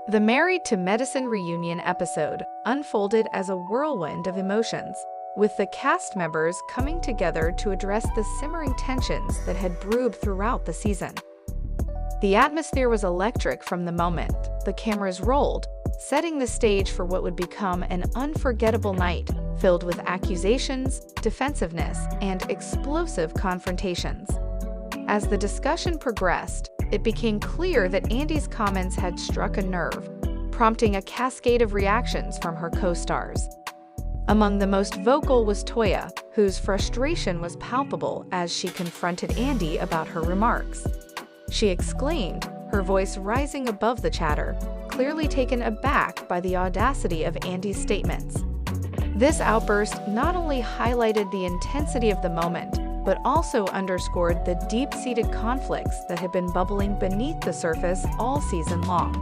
The Married to Medicine reunion episode unfolded as a whirlwind of emotions, with the cast members coming together to address the simmering tensions that had brewed throughout the season. The atmosphere was electric from the moment the cameras rolled, setting the stage for what would become an unforgettable night filled with accusations, defensiveness, and explosive confrontations. As the discussion progressed, it became clear that Andy's comments had struck a nerve, prompting a cascade of reactions from her co-stars. Among the most vocal was Toya, whose frustration was palpable as she confronted Andy about her remarks. She exclaimed, her voice rising above the chatter, clearly taken aback by the audacity of Andy's statements. This outburst not only highlighted the intensity of the moment, but also underscored the deep-seated conflicts that had been bubbling beneath the surface all season long.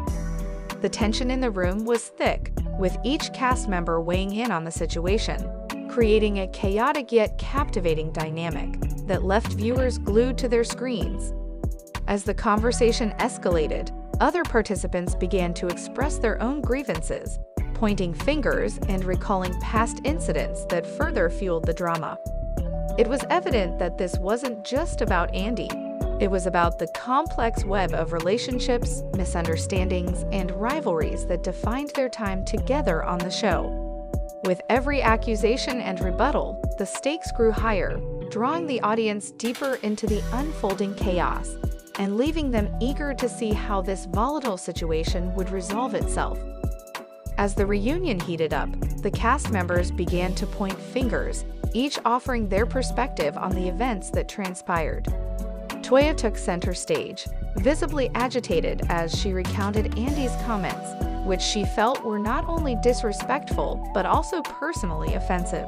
The tension in the room was thick, with each cast member weighing in on the situation, creating a chaotic yet captivating dynamic that left viewers glued to their screens. As the conversation escalated, other participants began to express their own grievances, pointing fingers and recalling past incidents that further fueled the drama. It was evident that this wasn't just about Andy. It was about the complex web of relationships, misunderstandings, and rivalries that defined their time together on the show. With every accusation and rebuttal, the stakes grew higher, drawing the audience deeper into the unfolding chaos, and leaving them eager to see how this volatile situation would resolve itself. As the reunion heated up, the cast members began to point fingers, each offering their perspective on the events that transpired. Toya took center stage, visibly agitated as she recounted Andy's comments, which she felt were not only disrespectful but also personally offensive.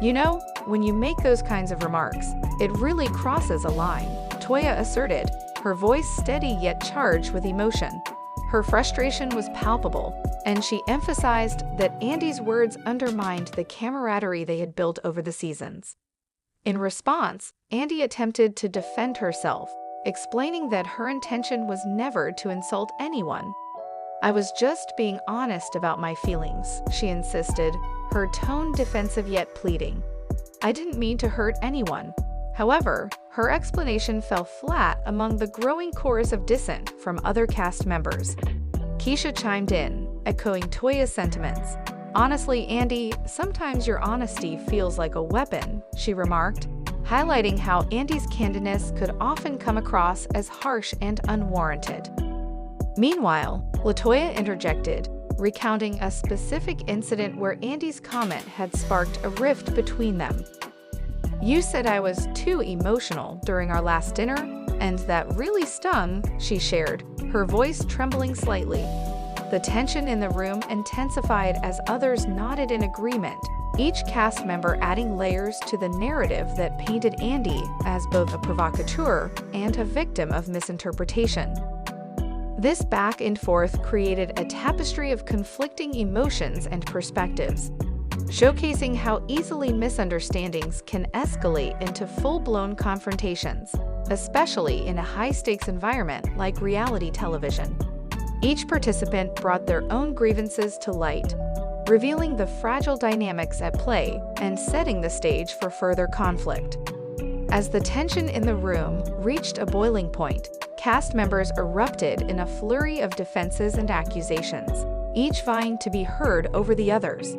"You know, when you make those kinds of remarks, it really crosses a line," Toya asserted, her voice steady yet charged with emotion. Her frustration was palpable, and she emphasized that Andy's words undermined the camaraderie they had built over the seasons. In response, Andy attempted to defend herself, explaining that her intention was never to insult anyone. "I was just being honest about my feelings," she insisted, her tone defensive yet pleading. "I didn't mean to hurt anyone." However, her explanation fell flat among the growing chorus of dissent from other cast members. Keisha chimed in, echoing Toya's sentiments. "Honestly, Andy, sometimes your honesty feels like a weapon," she remarked, highlighting how Andy's candidness could often come across as harsh and unwarranted. Meanwhile, LaToya interjected, recounting a specific incident where Andy's comment had sparked a rift between them. "You said I was too emotional during our last dinner, and that really stung," she shared, her voice trembling slightly. The tension in the room intensified as others nodded in agreement, each cast member adding layers to the narrative that painted Andy as both a provocateur and a victim of misinterpretation. This back and forth created a tapestry of conflicting emotions and perspectives, showcasing how easily misunderstandings can escalate into full-blown confrontations, especially in a high-stakes environment like reality television. Each participant brought their own grievances to light, revealing the fragile dynamics at play and setting the stage for further conflict. As the tension in the room reached a boiling point, cast members erupted in a flurry of defenses and accusations, each vying to be heard over the others.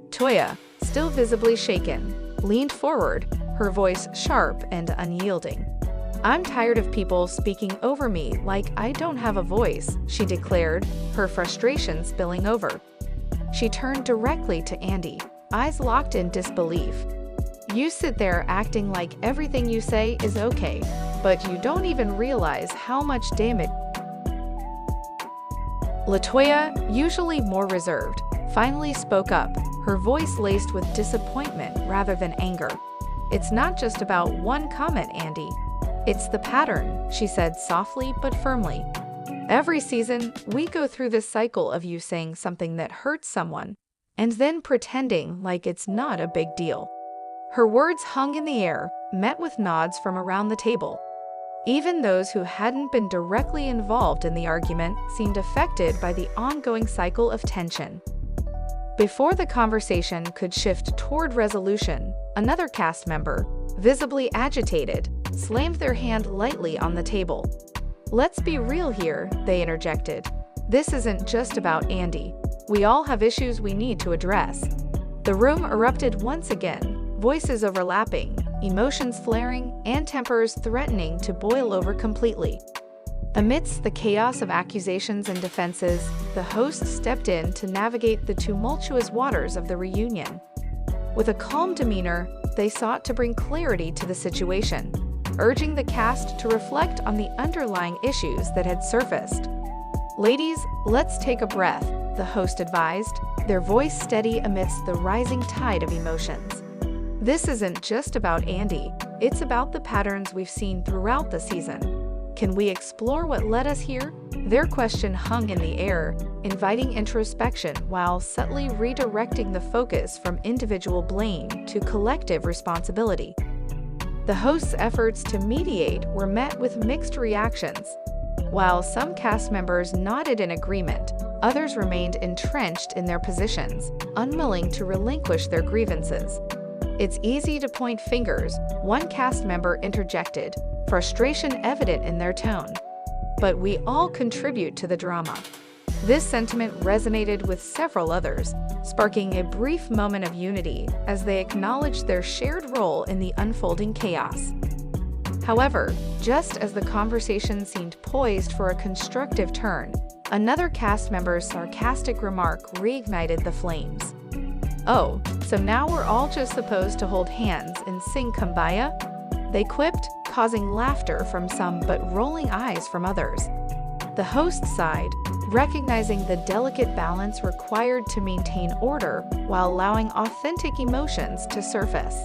Toya, still visibly shaken, leaned forward, her voice sharp and unyielding. "I'm tired of people speaking over me like I don't have a voice," she declared, her frustration spilling over. She turned directly to Andy, eyes locked in disbelief. "You sit there acting like everything you say is okay, but you don't even realize how much damage." LaToya, usually more reserved, finally spoke up, her voice laced with disappointment rather than anger. "It's not just about one comment, Andy. It's the pattern," she said softly but firmly. "Every season, we go through this cycle of you saying something that hurts someone, and then pretending like it's not a big deal." Her words hung in the air, met with nods from around the table. Even those who hadn't been directly involved in the argument seemed affected by the ongoing cycle of tension. Before the conversation could shift toward resolution, another cast member, visibly agitated, slammed their hand lightly on the table. "Let's be real here," they interjected. "This isn't just about Andy. We all have issues we need to address." The room erupted once again, voices overlapping, emotions flaring, and tempers threatening to boil over completely. Amidst the chaos of accusations and defenses, the host stepped in to navigate the tumultuous waters of the reunion. With a calm demeanor, they sought to bring clarity to the situation, urging the cast to reflect on the underlying issues that had surfaced. "Ladies, let's take a breath," the host advised, their voice steady amidst the rising tide of emotions. "This isn't just about Andy, it's about the patterns we've seen throughout the season. Can we explore what led us here?" Their question hung in the air, inviting introspection while subtly redirecting the focus from individual blame to collective responsibility. The host's efforts to mediate were met with mixed reactions. While some cast members nodded in agreement, others remained entrenched in their positions, unwilling to relinquish their grievances. "It's easy to point fingers," one cast member interjected, frustration evident in their tone. "But we all contribute to the drama." This sentiment resonated with several others, sparking a brief moment of unity as they acknowledged their shared role in the unfolding chaos. However, just as the conversation seemed poised for a constructive turn, another cast member's sarcastic remark reignited the flames. "Oh, so now we're all just supposed to hold hands and sing Kumbaya?" they quipped, causing laughter from some but rolling eyes from others. The host sighed, recognizing the delicate balance required to maintain order while allowing authentic emotions to surface.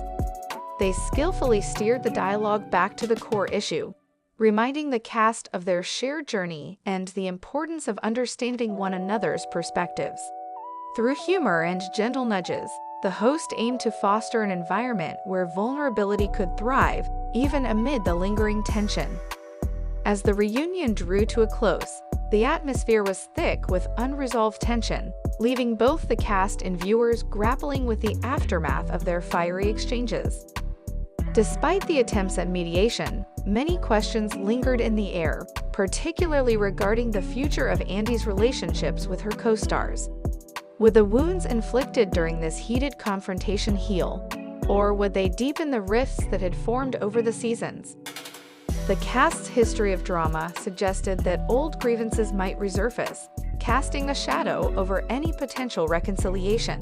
They skillfully steered the dialogue back to the core issue, reminding the cast of their shared journey and the importance of understanding one another's perspectives. Through humor and gentle nudges, the host aimed to foster an environment where vulnerability could thrive, even amid the lingering tension. As the reunion drew to a close, the atmosphere was thick with unresolved tension, leaving both the cast and viewers grappling with the aftermath of their fiery exchanges. Despite the attempts at mediation, many questions lingered in the air, particularly regarding the future of Andy's relationships with her co-stars. Would the wounds inflicted during this heated confrontation heal, or would they deepen the rifts that had formed over the seasons? The cast's history of drama suggested that old grievances might resurface, casting a shadow over any potential reconciliation.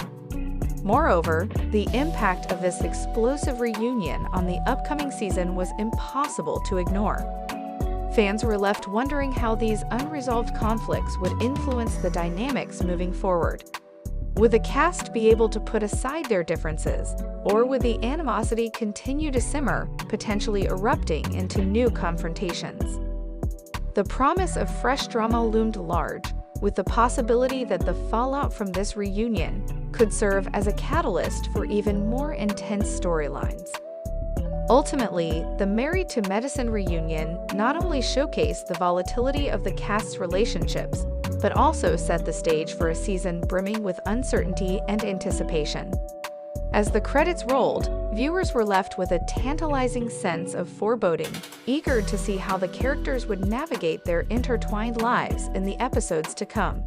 Moreover, the impact of this explosive reunion on the upcoming season was impossible to ignore. Fans were left wondering how these unresolved conflicts would influence the dynamics moving forward. Would the cast be able to put aside their differences, or would the animosity continue to simmer, potentially erupting into new confrontations? The promise of fresh drama loomed large, with the possibility that the fallout from this reunion could serve as a catalyst for even more intense storylines. Ultimately, the Married to Medicine reunion not only showcased the volatility of the cast's relationships, but also set the stage for a season brimming with uncertainty and anticipation. As the credits rolled, viewers were left with a tantalizing sense of foreboding, eager to see how the characters would navigate their intertwined lives in the episodes to come.